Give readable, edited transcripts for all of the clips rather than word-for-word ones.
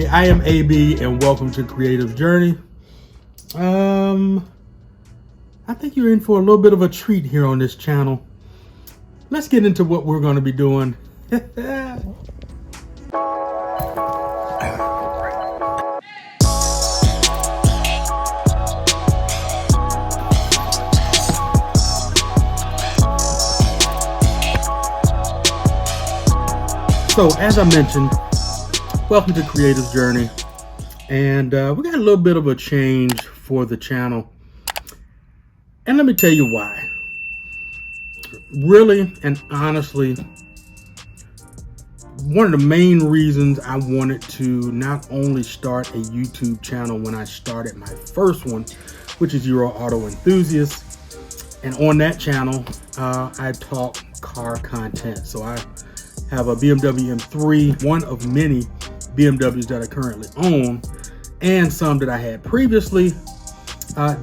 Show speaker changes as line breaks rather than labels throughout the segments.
Hey, I am AB and welcome to Creative Journey. I think you're in for a little bit of a treat here on this channel. Let's get into what we're going to be doing. So, as I mentioned, welcome to Creative Journey. And we got a little bit of a change for the channel. And let me tell you why. Really and honestly, one of the main reasons I wanted to not only start a YouTube channel when I started my first one, which is Euro Auto Enthusiast. And on that channel, I talk car content. So I have a BMW M3, one of many BMWs that I currently own, and some that I had previously.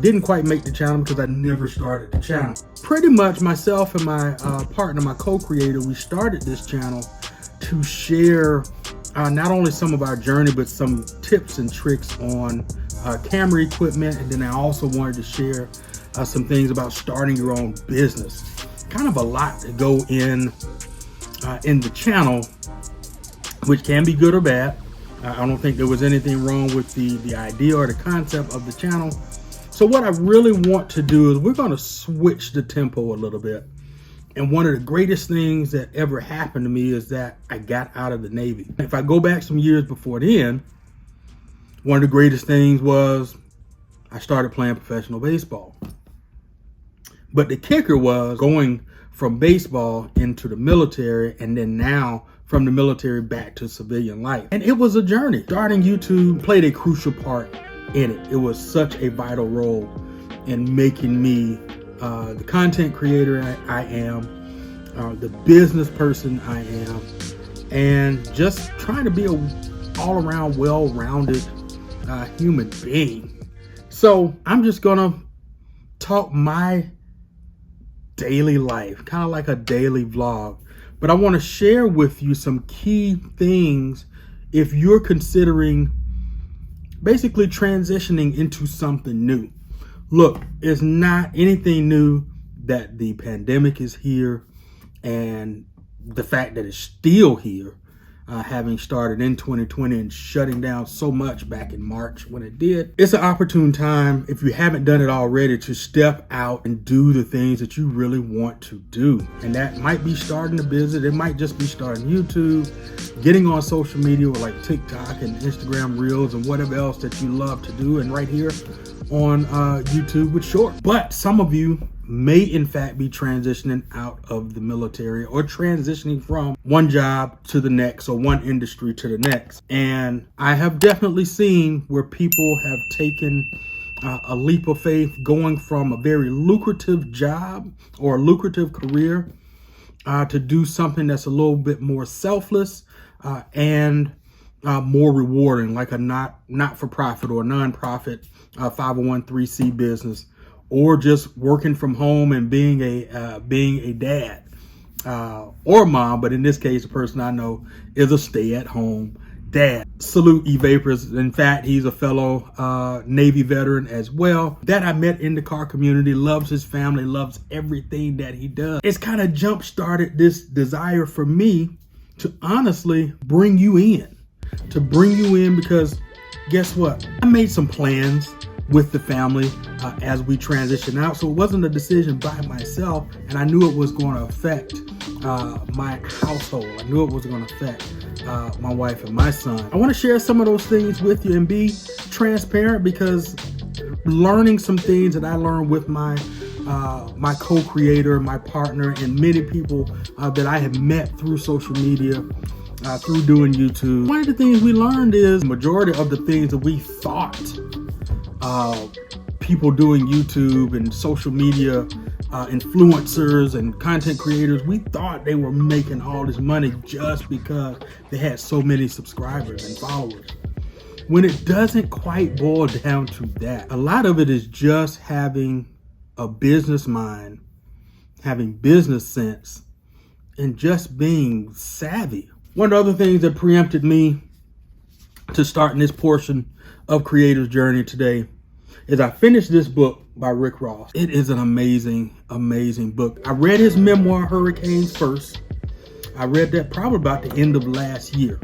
Didn't quite make the channel because I never started the channel. Pretty much myself and my partner, my co-creator, we started this channel to share not only some of our journey, but some tips and tricks on camera equipment. And then I also wanted to share some things about starting your own business. Kind of a lot to go in the channel, which can be good or bad. I don't think there was anything wrong with the idea or the concept of the channel. So what I really want to do is we're going to switch the tempo a little bit. And one of the greatest things that ever happened to me is that I got out of the Navy. If I go back some years before then, one of the greatest things was I started playing professional baseball. But the kicker was going from baseball into the military, and then now from the military back to civilian life. And it was a journey. Starting YouTube played a crucial part in it. It was such a vital role in making me the content creator I am, the business person I am, and just trying to be a all-around well-rounded human being. So I'm just gonna talk my daily life, kind of like a daily vlog. But I want to share with you some key things if you're considering basically transitioning into something new. Look, it's not anything new that the pandemic is here and the fact that it's still here, having started in 2020 and shutting down so much back in March when it did. It's an opportune time, if you haven't done it already, to step out and do the things that you really want to do. And that might be starting a business. It might just be starting YouTube, getting on social media with like TikTok and Instagram Reels and whatever else that you love to do. And right here on YouTube with short. But some of you may in fact be transitioning out of the military or transitioning from one job to the next or one industry to the next. And I have definitely seen where people have taken a leap of faith, going from a very lucrative job or a lucrative career to do something that's a little bit more selfless and more rewarding, like a not-for-profit or non-profit 501(c) business, or just working from home and being a dad or mom. But in this case, the person I know is a stay-at-home dad. Salute E-Vapors. In fact, he's a fellow Navy veteran as well that I met in the car community, loves his family, loves everything that he does. It's kind of jump-started this desire for me to honestly bring you in. Because guess what? I made some plans with the family as we transition out. So it wasn't a decision by myself, and I knew it was going to affect my household. I knew it was going to affect my wife and my son. I want to share some of those things with you and be transparent, because learning some things that I learned with my co-creator, my partner, and many people that I have met through social media, through doing YouTube. One of the things we learned is the majority of the things that we thought people doing YouTube and social media, influencers and content creators, we thought they were making all this money just because they had so many subscribers and followers. When it doesn't quite boil down to that. A lot of it is just having a business mind, having business sense, and just being savvy. One of the other things that preempted me to starting this portion of Creator's Journey today is I finished this book by Rick Ross. It is an amazing, amazing book. I read his memoir, Hurricanes, first. I read that probably about the end of last year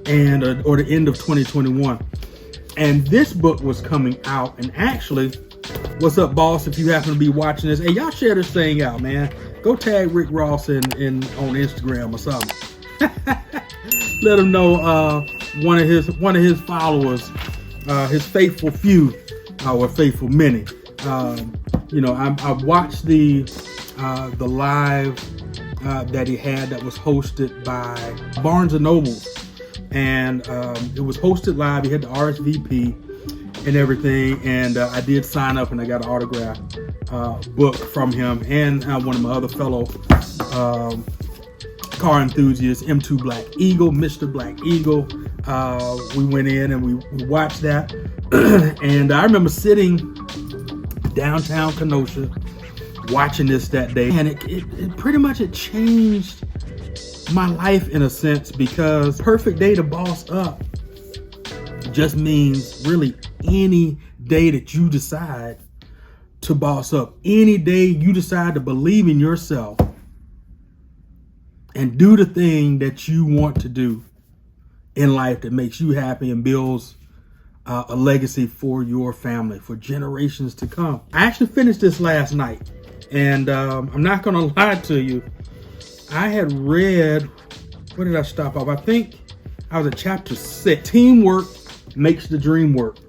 or the end of 2021. And this book was coming out, and actually, what's up, boss? If you happen to be watching this, hey, y'all share this thing out, man. Go tag Rick Ross in on Instagram or something. Let him know one of his followers, his faithful few, or faithful many. I watched the live that he had that was hosted by Barnes and Noble, and it was hosted live. He had the RSVP and everything, and I did sign up, and I got an autograph book from him and one of my other fellow car enthusiasts, M2 Black Eagle, Mr. Black Eagle. We went in and we watched that, and I remember sitting downtown Kenosha watching this that day, and it pretty much changed my life in a sense, because perfect day to boss up just means really any day that you decide to boss up, any day you decide to believe in yourself and do the thing that you want to do in life that makes you happy and builds a legacy for your family, for generations to come. I actually finished this last night, and I'm not going to lie to you. I had read, where did I stop off? I think I was at chapter 6. Teamwork makes the dream work.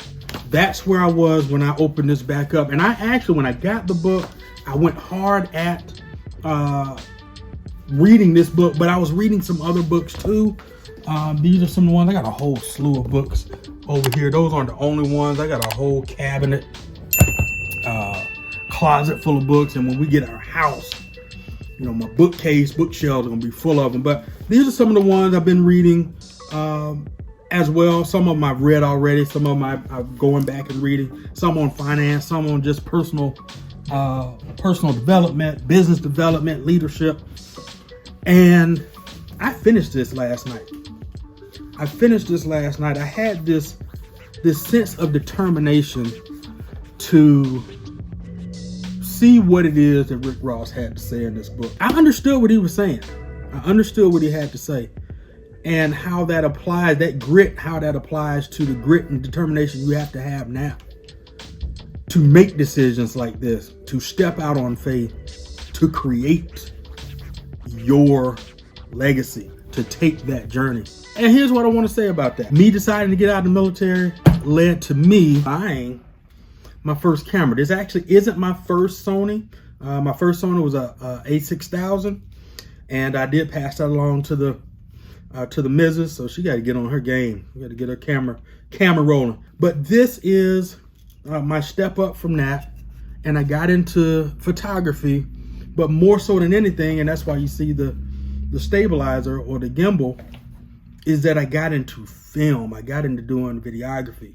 That's where I was when I opened this back up. And I actually, when I got the book, I went hard at reading this book, but I was reading some other books too. These are some ones. I got a whole slew of books over here. Those aren't the only ones. I got a whole cabinet, closet full of books. And when we get our house, my bookshelves are gonna be full of them. But these are some of the ones I've been reading as well. Some of them I've read already. Some of them I'm going back and reading. Some on finance, some on just personal development, business development, leadership. And I finished this last night. I had this sense of determination to see what it is that Rick Ross had to say in this book. I understood what he was saying. I understood what he had to say, and how that applies, that grit, how that applies to the grit and determination you have to have now to make decisions like this, to step out on faith, to create your legacy, to take that journey. And here's what I want to say about that. Me deciding to get out of the military led to me buying my first camera. This actually isn't my first Sony. My first Sony was a A6000, and I did pass that along to the missus, so she got to get on her game. We got to get her camera rolling. But this is my step up from that, and I got into photography, but more so than anything, and that's why you see the stabilizer or the gimbal, is that I got into film. I got into doing videography,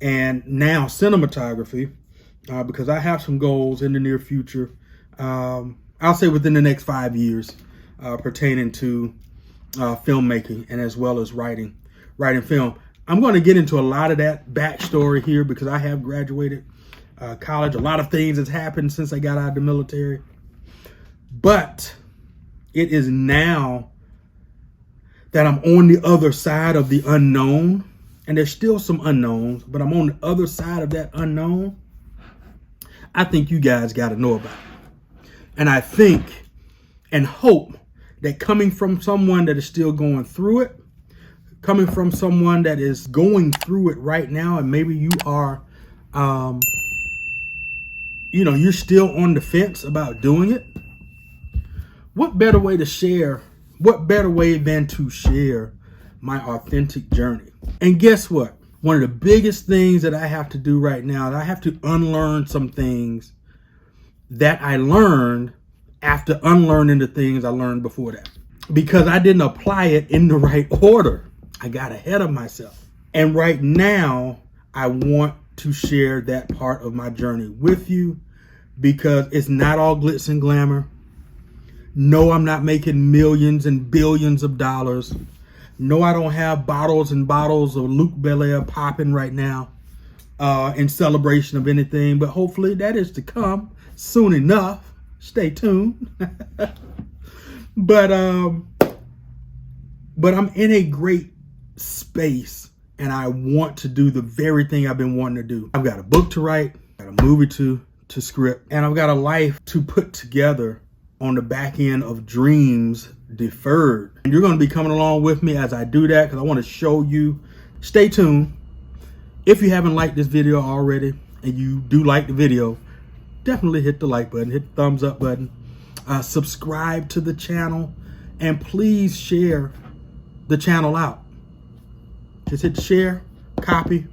and now cinematography, because I have some goals in the near future. I'll say within the next 5 years, pertaining to filmmaking and as well as writing film. I'm going to get into a lot of that backstory here because I have graduated college. A lot of things has happened since I got out of the military. But it is now that I'm on the other side of the unknown, and there's still some unknowns, but I'm on the other side of that unknown. I think you guys got to know about it. And I think and hope that coming from someone that is still going through it, coming from someone that is going through it right now, and maybe you are, you're still on the fence about doing it. What better way to share? What better way than to share my authentic journey? And guess what? One of the biggest things that I have to do right now is I have to unlearn some things that I learned after unlearning the things I learned before that. Because I didn't apply it in the right order. I got ahead of myself. And right now, I want to share that part of my journey with you because it's not all glitz and glamour. No, I'm not making millions and billions of dollars. No, I don't have bottles and bottles of Luc Belaire popping right now in celebration of anything, but hopefully that is to come soon enough. Stay tuned. But I'm in a great space, and I want to do the very thing I've been wanting to do. I've got a book to write, got a movie to script, and I've got a life to put together on the back end of dreams deferred. And you're going to be coming along with me as I do that, because I want to show you. Stay tuned. If you haven't liked this video already, and you do like the video, definitely hit the like button, hit the thumbs up button, subscribe to the channel, and please share the channel out. Just hit share, copy,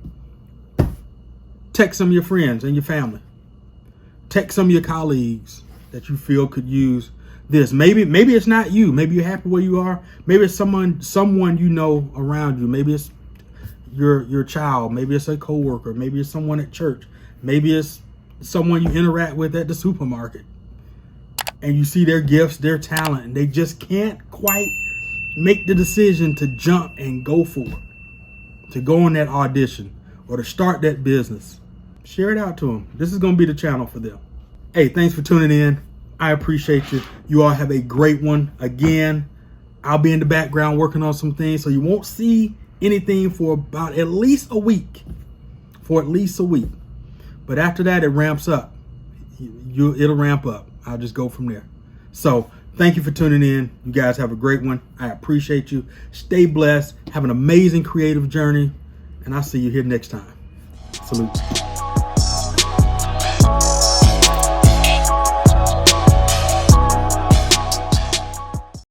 text some of your friends and your family. Text some of your colleagues that you feel could use this. Maybe it's not you. Maybe you're happy where you are. Maybe it's someone you know around you. Maybe it's your child. Maybe it's a coworker. Maybe it's someone at church. Maybe it's someone you interact with at the supermarket. And you see their gifts, their talent, and they just can't quite make the decision to jump and go for it, to go on that audition or to start that business. Share it out to them. This is going to be the channel for them. Hey, thanks for tuning in. I appreciate you. You all have a great one. Again, I'll be in the background working on some things, so you won't see anything for about at least a week. But after that, it ramps up. It'll ramp up. I'll just go from there. So thank you for tuning in. You guys have a great one. I appreciate you. Stay blessed. Have an amazing creative journey. And I'll see you here next time. Salute.